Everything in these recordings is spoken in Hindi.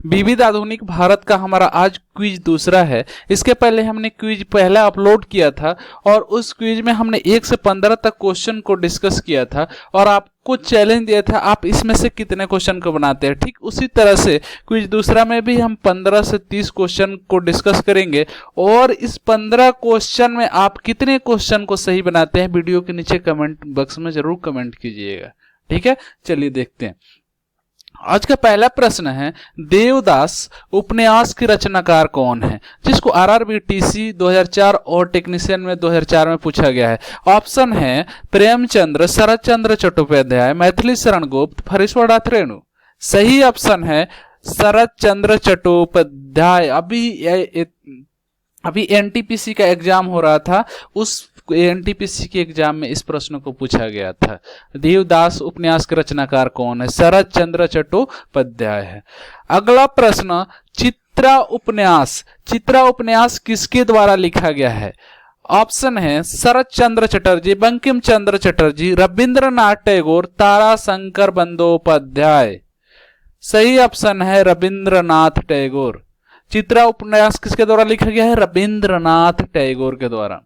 विविध आधुनिक भारत का हमारा आज क्विज दूसरा है। इसके पहले हमने क्विज पहला अपलोड किया था और उस क्विज में हमने 1 से 15 तक क्वेश्चन को डिस्कस किया था और आपको चैलेंज दिया था आप इसमें से कितने क्वेश्चन को बनाते हैं। ठीक उसी तरह से क्विज दूसरा में भी हम 15 से 30 क्वेश्चन को डिस्कस करेंगे और इस 15 क्वेश्चन में आप कितने क्वेश्चन को सही बनाते हैं वीडियो के नीचे कमेंट बॉक्स में जरूर कमेंट कीजिएगा। ठीक है, चलिए देखते हैं। आज का पहला प्रश्न है, देवदास उपन्यास के रचनाकार कौन है? जिसको RRBTC 2004 और टेक्नीशियन में 2004 में पूछा गया है। ऑप्शन है प्रेमचंद्र, शरत चंद्र चट्टोपाध्याय, मैथिली शरण गुप्त, फरीश्वर नाथ रेणु। सही ऑप्शन है शरत चंद्र चट्टोपाध्याय। अभी NTPC का एग्जाम हो रहा था, उस NTPC के एग्जाम में इस प्रश्न को पूछा गया था। देवदास उपन्यास के रचनाकार कौन है? शरत चंद्र चट्टोपाध्याय है। अगला प्रश्न, चित्रा उपन्यास किसके द्वारा लिखा गया है? ऑप्शन है शरत चंद्र चटर्जी, बंकिम चंद्र चटर्जी, रविंद्रनाथ टैगोर, ताराशंकर बंदोपाध्याय। सही ऑप्शन है रविंद्रनाथ टैगोर। चित्रा उपन्यास किसके द्वारा लिखा गया है? रविंद्रनाथ टैगोर के द्वारा।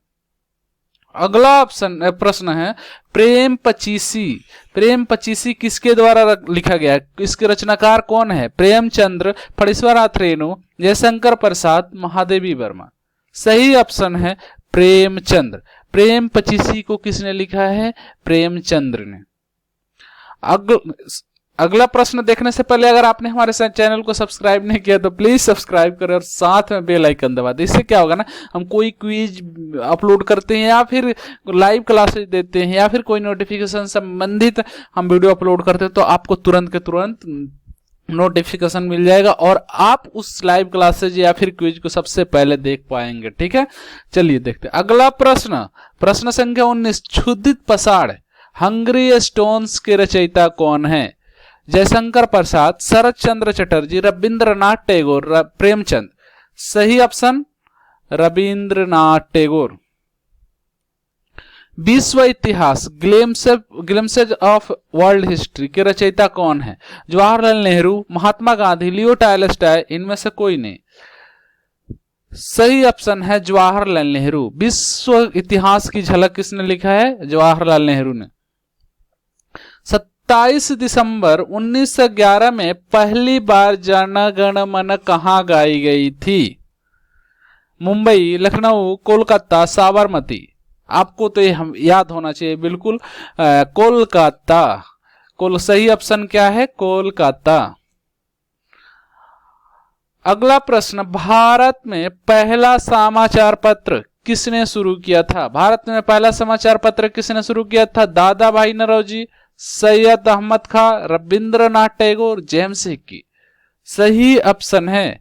अगला प्रश्न है, प्रेम पचीसी किसके द्वारा लिखा गया है? इसके रचनाकार कौन है? प्रेमचंद्र, फणीश्वर नाथ रेणु, जयशंकर प्रसाद, महादेवी वर्मा। सही ऑप्शन है प्रेमचंद्र। प्रेम पचीसी को किसने लिखा है? प्रेमचंद्र ने। अगला प्रश्न देखने से पहले अगर आपने हमारे चैनल को सब्सक्राइब नहीं किया तो प्लीज सब्सक्राइब करें और साथ में बेल आइकन दबा दें। इससे क्या होगा ना, हम कोई क्विज अपलोड करते हैं या फिर लाइव क्लासेस देते हैं या फिर कोई नोटिफिकेशन संबंधित हम वीडियो अपलोड करते हैं तो आपको तुरंत के तुरंत नोटिफिकेशन मिल जाएगा और आप उस लाइव क्लासेज या फिर क्विज को सबसे पहले देख पाएंगे। ठीक है, चलिए देखते हैं। अगला प्रश्न संख्या 19, क्षुधित पसाड़ हंग्री स्टोन्स के रचयिता कौन है? जयशंकर प्रसाद, शरत चंद्र चटर्जी, रविंद्रनाथ टैगोर, प्रेमचंद। सही ऑप्शन रविंद्रनाथ टैगोर। विश्व इतिहास ग्लिम्सेज ऑफ वर्ल्ड हिस्ट्री के रचयिता कौन है? जवाहरलाल नेहरू, महात्मा गांधी, लियो टॉलस्टॉय, इनमें से कोई नहीं। सही ऑप्शन है जवाहरलाल नेहरू। विश्व इतिहास की झलक किसने लिखा है? जवाहरलाल नेहरू ने। 27 दिसंबर 1911 में पहली बार जन गण मन कहां गाई गई थी? मुंबई, लखनऊ, कोलकाता, साबरमती। आपको तो ये याद होना चाहिए बिल्कुल, कोलकाता। सही ऑप्शन क्या है? कोलकाता। अगला प्रश्न, भारत में पहला समाचार पत्र किसने शुरू किया था? भारत में पहला समाचार पत्र किसने शुरू किया था? दादा भाई नौरोजी, सैयद अहमद खां, रविंद्रनाथ टैगोर, जेम्स हिक्की। सही ऑप्शन है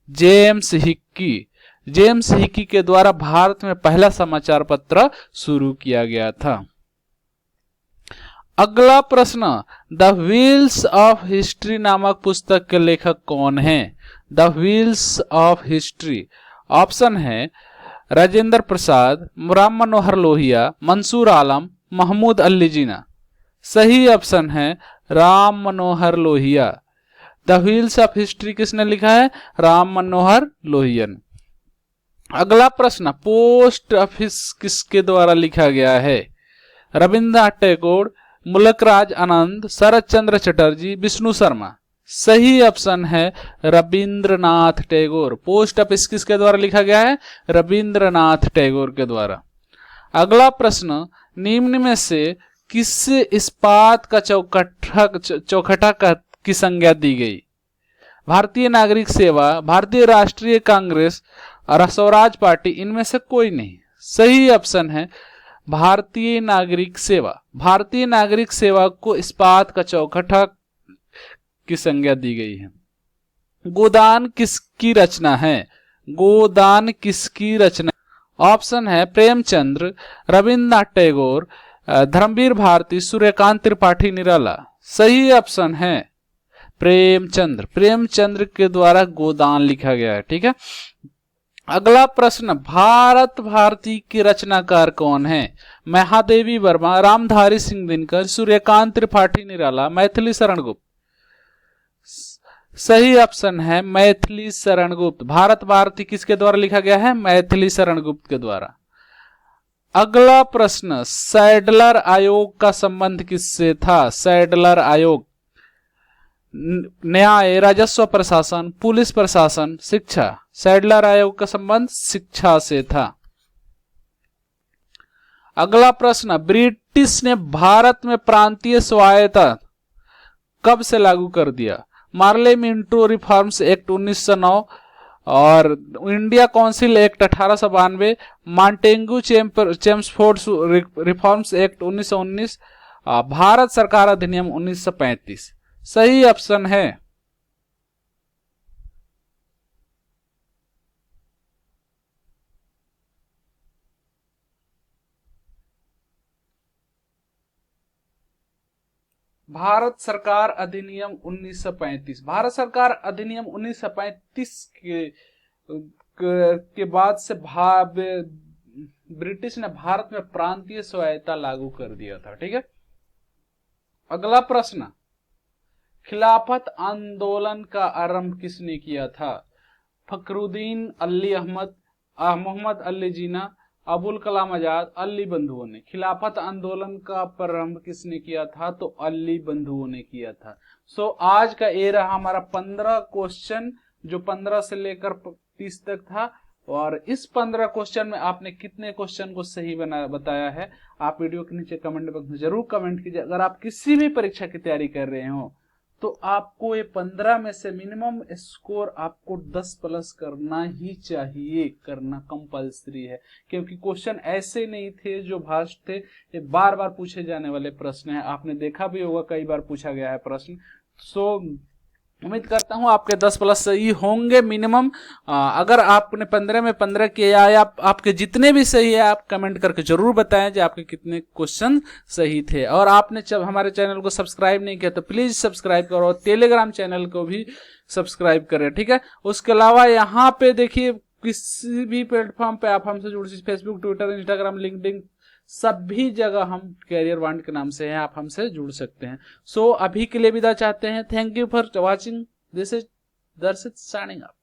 जेम्स हिक्की। जेम्स हिक्की के द्वारा भारत में पहला समाचार पत्र शुरू किया गया था। अगला प्रश्न, द व्हील्स ऑफ हिस्ट्री नामक पुस्तक के लेखक कौन है? The wheels of history. Option है राजेंद्र प्रसाद, राम मनोहर लोहिया, मंसूर आलम, महमूद अली जिन्ना। सही ऑप्शन है Ram Manohar Lohia. The wheels of history किसने लिखा है? राम मनोहर लोहिया ने। अगला प्रश्न, पोस्ट ऑफिस किसके द्वारा लिखा गया है? रविंद्रनाथ टैगोर, मुलकराज आनंद, शरत चंद्र चटर्जी, विष्णु शर्मा। सही ऑप्शन है रविंद्रनाथ टैगोर। पोस्ट ऑफिस किसके द्वारा लिखा गया है? रविंद्रनाथ टैगोर के द्वारा। अगला प्रश्न, निम्न में से किस इस्पात का चौखटा की संज्ञा दी गई? भारतीय नागरिक सेवा, भारतीय राष्ट्रीय कांग्रेस और स्वराज पार्टी, इनमें से कोई नहीं। सही ऑप्शन है भारतीय नागरिक सेवा। भारतीय नागरिक सेवा को इस्पात का चौखटा की संज्ञा दी गई है। गोदान किसकी रचना है? गोदान किसकी रचना? ऑप्शन है प्रेमचंद्र, रविंद्रनाथ टैगोर, धर्मवीर भारती, सूर्यकांत त्रिपाठी निराला। सही ऑप्शन है प्रेमचंद्र। प्रेमचंद्र के द्वारा गोदान लिखा गया है। ठीक है, अगला प्रश्न, भारत भारती के रचनाकार कौन है? महादेवी वर्मा, रामधारी सिंह दिनकर, सूर्यकांत त्रिपाठी निराला, मैथिली शरण गुप्त। सही ऑप्शन है मैथिली शरण गुप्त। भारत भारती किसके द्वारा लिखा गया है? मैथिली शरण गुप्त के द्वारा। अगला प्रश्न, सैडलर आयोग का संबंध किससे था? सैडलर आयोग, न्याय, राजस्व प्रशासन, पुलिस प्रशासन, शिक्षा। सैडलर आयोग का संबंध शिक्षा से था। अगला प्रश्न, ब्रिटिश ने भारत में प्रांतीय स्वायत्तता कब से लागू कर दिया? मार्ले मिंटो रिफॉर्म्स एक्ट 1909 और India council act 1892, Montagu Chelmsford reforms act 1919, Bharat सरकार अधिनियम 1935। सही ऑप्शन है भारत सरकार अधिनियम 1935। भारत सरकार अधिनियम 1935 के बाद से ब्रिटिश ने भारत में प्रांतीय स्वायत्तता लागू कर दिया था। ठीक है। अगला प्रश्न, खिलाफत आंदोलन का आरंभ किसने किया था? फखरुद्दीन अली अहमद, मोहम्मद अली जिन्ना, अबुल कलाम आजाद, अली बंधुओं ने। खिलाफत आंदोलन का प्रारंभ किसने किया था? तो अली बंधुओं ने किया था। सो आज का ये रहा हमारा 15 क्वेश्चन, जो 15 से लेकर 30 तक था। और इस 15 क्वेश्चन में आपने कितने क्वेश्चन को सही बताया है, आप वीडियो के नीचे कमेंट बॉक्स में जरूर कमेंट कीजिए। अगर आप किसी भी परीक्षा की तैयारी कर रहे हो तो आपको ये 15 में से मिनिमम स्कोर आपको 10 प्लस करना ही चाहिए, करना कंपलसरी है। क्योंकि क्वेश्चन ऐसे नहीं थे जो भास्ट थे, ये बार बार पूछे जाने वाले प्रश्न हैं। आपने देखा भी होगा कई बार पूछा गया है प्रश्न। सो उम्मीद करता हूं आपके 10 प्लस सही होंगे मिनिमम। अगर आपने 15 में 15 किया या आपके जितने भी सही है, आप कमेंट करके जरूर बताएं कि आपके कितने क्वेश्चन सही थे। और आपने जब हमारे चैनल को सब्सक्राइब नहीं किया तो प्लीज सब्सक्राइब करो, टेलीग्राम चैनल को भी सब्सक्राइब करें। ठीक है। उसके अलावा यहाँ पे देखिए, किसी भी प्लेटफॉर्म पे आप हमसे जुड़ सकते, फेसबुक, ट्विटर, इंस्टाग्राम, लिंक्डइन, सभी जगह हम कैरियर वांड के नाम से हैं, आप हमसे जुड़ सकते हैं। सो अभी के लिए विदा चाहते हैं। Thank you for watching. This is दर्शित साइनिंग ऑफ।